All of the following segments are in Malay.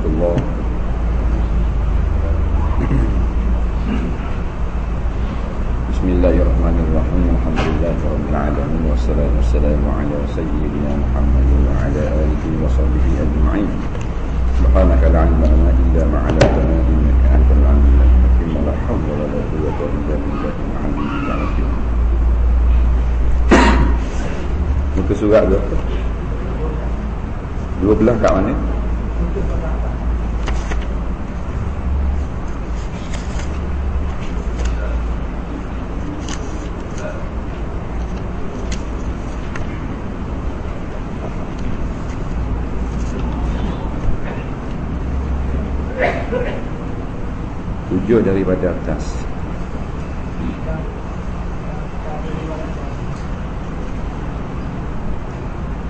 warahmatullah. Bismillahirrahmanirrahim. Alhamdulillahirabbil alamin wassalatu wassalamu ala sayyidina Muhammadin wa ala alihi wa sahbihi ajma'in. Subhanaka la ilma lana illa ma 'allamtana innaka antal 'alimul hakim. La hawla wa la quwwata illa billahil 'aliyyil 'azim. Muka surat tu 12 kat mana? Tujuh daripada atas.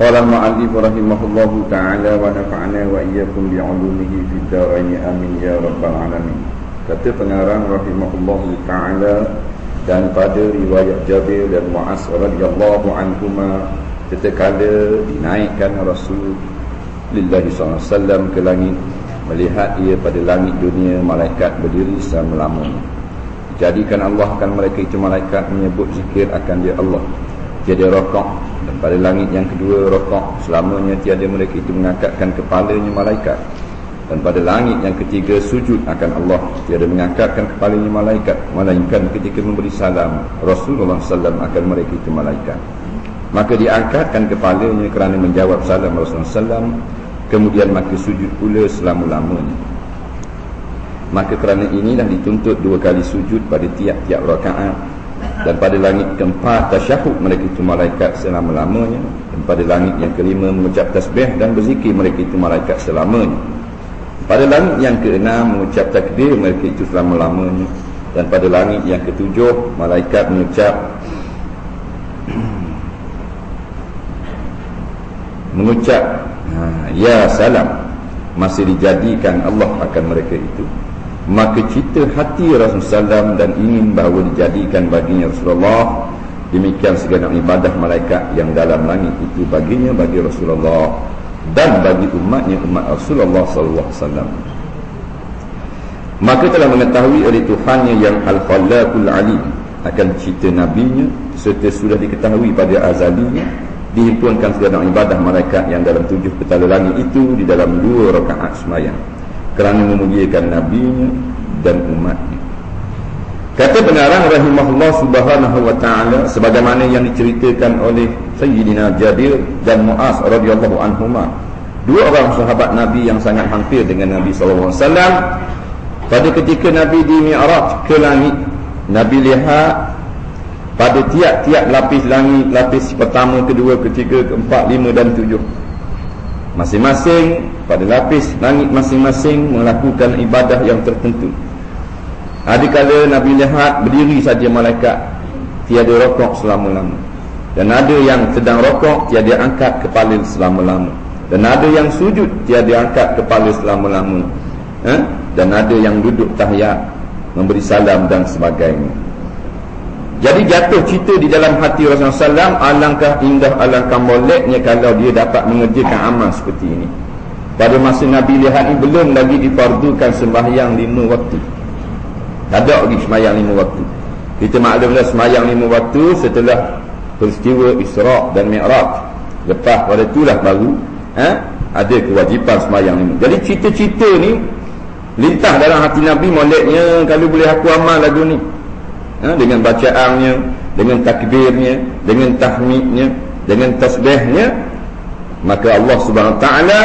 Qala al-mu'allif rahimahullahu ta'ala wa nafa'ana wa iyyakum bi'ulumihi fid dharain amin ya rabbal alamin. Kata pengarang rahimahullahu ta'ala, dan pada riwayat Jabir dan Mu'az radhiyallahu anhuma, tatkala dinaikkan Rasulullah SAW ke langit, melihat ia pada langit dunia malaikat berdiri selama-lamanya. Jadikan Allah akan mereka itu malaikat menyebut zikir akan dia Allah, tiada rokok, dan pada langit yang kedua rokok selamanya tiada mereka itu mengangkatkan kepalanya malaikat, dan pada langit yang ketiga sujud akan Allah, tiada mengangkatkan kepalanya malaikat, melainkan ketika memberi salam Rasulullah SAW akan mereka itu malaikat, maka diangkatkan kepalanya kerana menjawab salam Rasulullah SAW, kemudian maka sujud pula selama-lamanya. Maka kerana inilah dituntut 2 kali sujud pada tiap-tiap rakaat. Dan pada langit keempat tasyahud mereka itu malaikat selama-lamanya, dan pada langit yang kelima mengucap tasbih dan berzikir mereka itu malaikat selamanya. Pada langit yang keenam mengucap takbir mereka itu selama-lamanya, dan pada langit yang ketujuh malaikat mengucap ya salam, masih dijadikan Allah akan mereka itu. Maka cita hati Rasulullah SAW dan ingin bahawa dijadikan baginya Rasulullah. Demikian segala ibadah malaikat yang dalam langit itu baginya, bagi Rasulullah dan bagi umatnya, umat Rasulullah SAW. Maka telah mengetahui oleh Tuhannya yang Al-Khallaqul Alim akan cita nabinya, serta sudah diketahui pada azalinya dihimpunkan segala ibadah malaikat yang dalam 7 petala langit itu di dalam 2 rakaat sembahyang, kerana memuliakan nabinya dan umatnya. Kata pengarang rahimahullah subhanahu wa ta'ala, sebagaimana yang diceritakan oleh Sayyidina Jabir dan Mu'az radhiyallahu anhuma, 2 orang sahabat Nabi yang sangat hampir dengan Nabi SAW. Pada ketika Nabi di Mi'raj ke langit, Nabi lihat pada tiap-tiap lapis langit, lapis pertama, kedua, ketiga, keempat, 5 dan 7, masing-masing pada lapis langit masing-masing melakukan ibadah yang tertentu. Adakala Nabi lihat berdiri saja malaikat, tiada rokok selama-lama, dan ada yang sedang rokok tiada angkat kepala selama-lama, dan ada yang sujud tiada angkat kepala selama-lama, dan ada yang duduk tahiyat, memberi salam dan sebagainya. Jadi jatuh cita di dalam hati Rasulullah SAW, alangkah indah, alangkah moleknya kalau dia dapat mengerjakan amal seperti ini. Pada masa Nabi lihat ini belum lagi difardukan sembahyang 5 waktu. Tak ada lagi sembahyang 5 waktu. Kita maklumlah sembahyang 5 waktu setelah peristiwa Isra dan Mi'raj. Lepas pada itulah baru ada kewajipan sembahyang 5. Jadi cita-cita ni lintah dalam hati Nabi, moleknya kalau boleh aku amal lagu ni, dengan bacaannya, dengan takbirnya, dengan tahmidnya, dengan tasbihnya. Maka Allah Subhanahu Wa Taala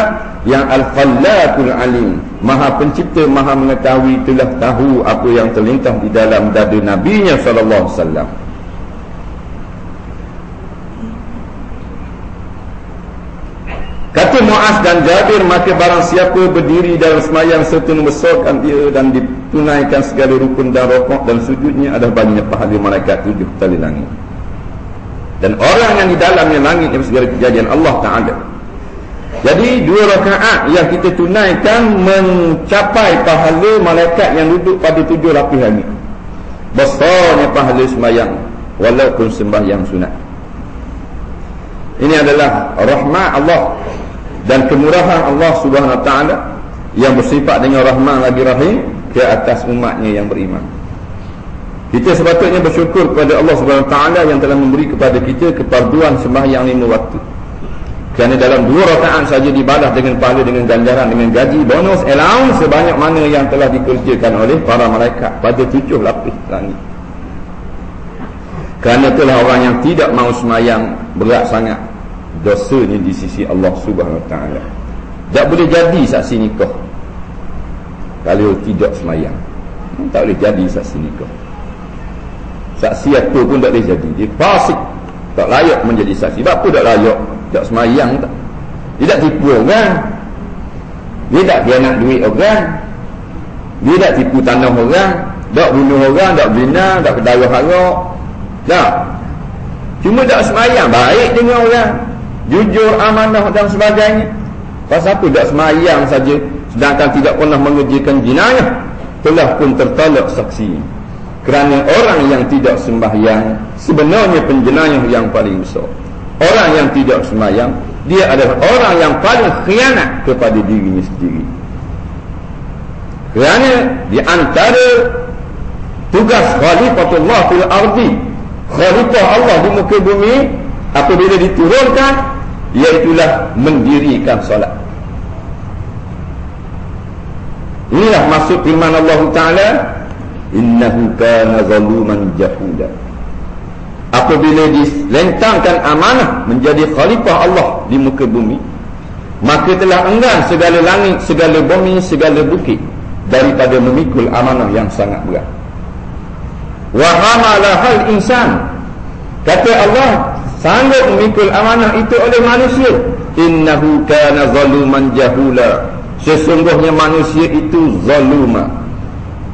yang Al-Khallaqul Alim, Maha Pencipta, Maha Mengetahui, telah tahu apa yang terlintas di dalam dada Nabi-Nya sallallahu alaihi wasallam. Kata Mu'az dan Jabir, maka barang siapa berdiri dalam sembahyang serta membesarkan dia dan ditunaikan segala rukun dan rokok dan sujudnya, adalah baginya pahala malaikat 7 petala langit. Dan orang yang di dalamnya langit yang segala kejadian Allah Ta'ala. Jadi 2 rakaat yang kita tunaikan mencapai pahala malaikat yang duduk pada 7 lapis langit. Besarnya pahala sembahyang walaupun sembahyang sunat. Ini adalah rahmat Allah dan kemurahan Allah Subhanahu Wa Taala yang bersifat dengan Rahman lagi Rahim ke atas umatnya yang beriman. Kita sepatutnya bersyukur kepada Allah Subhanahu Wa Taala yang telah memberi kepada kita keparduan sembahyang 5 waktu. Kerana dalam 2 rakaat saja dibalas dengan pahala, dengan ganjaran, dengan gaji, bonus, allowance sebanyak mana yang telah dikerjakan oleh para malaikat pada 7 lapis langit. Kerana itulah orang yang tidak mau sembahyang berat sangat dosanya di sisi Allah Subhanahu Wa Taala. Tak boleh jadi saksi nikah kalau tidak sembahyang. Tak boleh jadi saksi nikah. Saksi apa pun tak boleh jadi. Dia fasik, tak layak menjadi saksi. Sebab apa tak layak? Tak sembahyang tak. Dia tak tipu orang. Dia tak khianat duit orang. Dia tak tipu tanah orang. Tak bunuh orang, tak bina, tak kedara harak. Tak. Cuma tak sembahyang, baik dengan orang, jujur, amanah dan sebagainya. Pasal apa tak sembahyang saja, sedangkan tidak pernah mengerjakan jenayah, telah pun tertolak saksi. Kerana orang yang tidak sembahyang sebenarnya penjenayah yang paling besar. Orang yang tidak sembahyang, dia adalah orang yang paling khianat kepada dirinya sendiri. Kerana di antara tugas Khalifatullah fil ardi, Khalifah Allah di muka bumi, apabila diturunkan, iaitulah mendirikan solat. Inilah maksud firman Allah Ta'ala, innahu kana zaluman jahuda. Apabila dilentangkan amanah menjadi khalifah Allah di muka bumi, maka telah enggan segala langit, segala bumi, segala bukit daripada memikul amanah yang sangat berat. Wa hamalahal insan, kata Allah, sanggup memikul amanah itu oleh manusia. Innahu kana zaluman jahula, sesungguhnya manusia itu zaluma,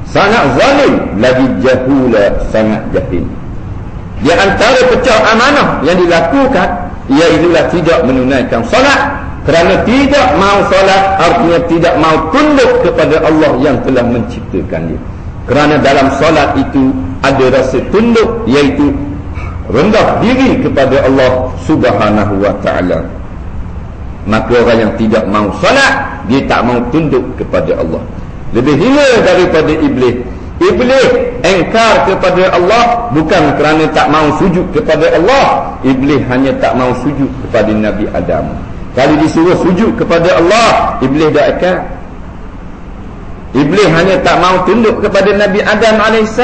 sangat zalim, lagi jahula, sangat jahil. Di antara pecah amanah yang dilakukan, iaitulah tidak menunaikan solat. Kerana tidak mau solat artinya tidak mau tunduk kepada Allah yang telah menciptakan dia. Kerana dalam solat itu ada rasa tunduk, iaitu rendah diri kepada Allah Subhanahu Wa Taala. Maka orang yang tidak mau solat, dia tak mau tunduk kepada Allah. Lebih hina daripada iblis. Iblis engkar kepada Allah bukan kerana tak mau sujud kepada Allah. Iblis hanya tak mau sujud kepada Nabi Adam. Kalau disuruh sujud kepada Allah, iblis dah engkar. Iblis hanya tak mau tunduk kepada Nabi Adam AS.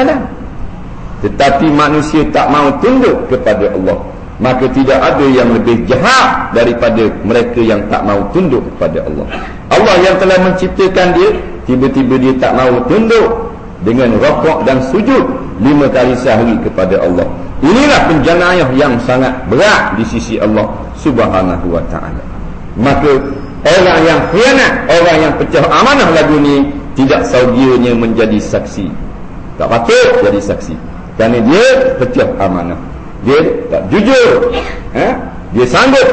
Tetapi manusia tak mau tunduk kepada Allah. Maka tidak ada yang lebih jahat daripada mereka yang tak mau tunduk kepada Allah. Allah yang telah menciptakan dia, tiba-tiba dia tak mau tunduk dengan rukuk dan sujud 5 kali sehari kepada Allah. Inilah penjenayah yang sangat berat di sisi Allah Subhanahu Wa Taala. Maka orang yang khianat, orang yang pecah amanah lagu ni, tidak saudianya menjadi saksi. Tak patut jadi saksi, kerana dia pecah amanah. Dia tak jujur, dia sanggup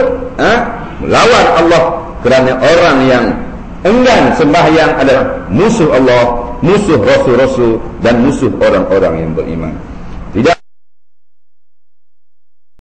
melawan Allah. Kerana orang yang enggan sembahyang adalah musuh Allah, musuh Rasul-Rasul dan musuh orang-orang yang beriman.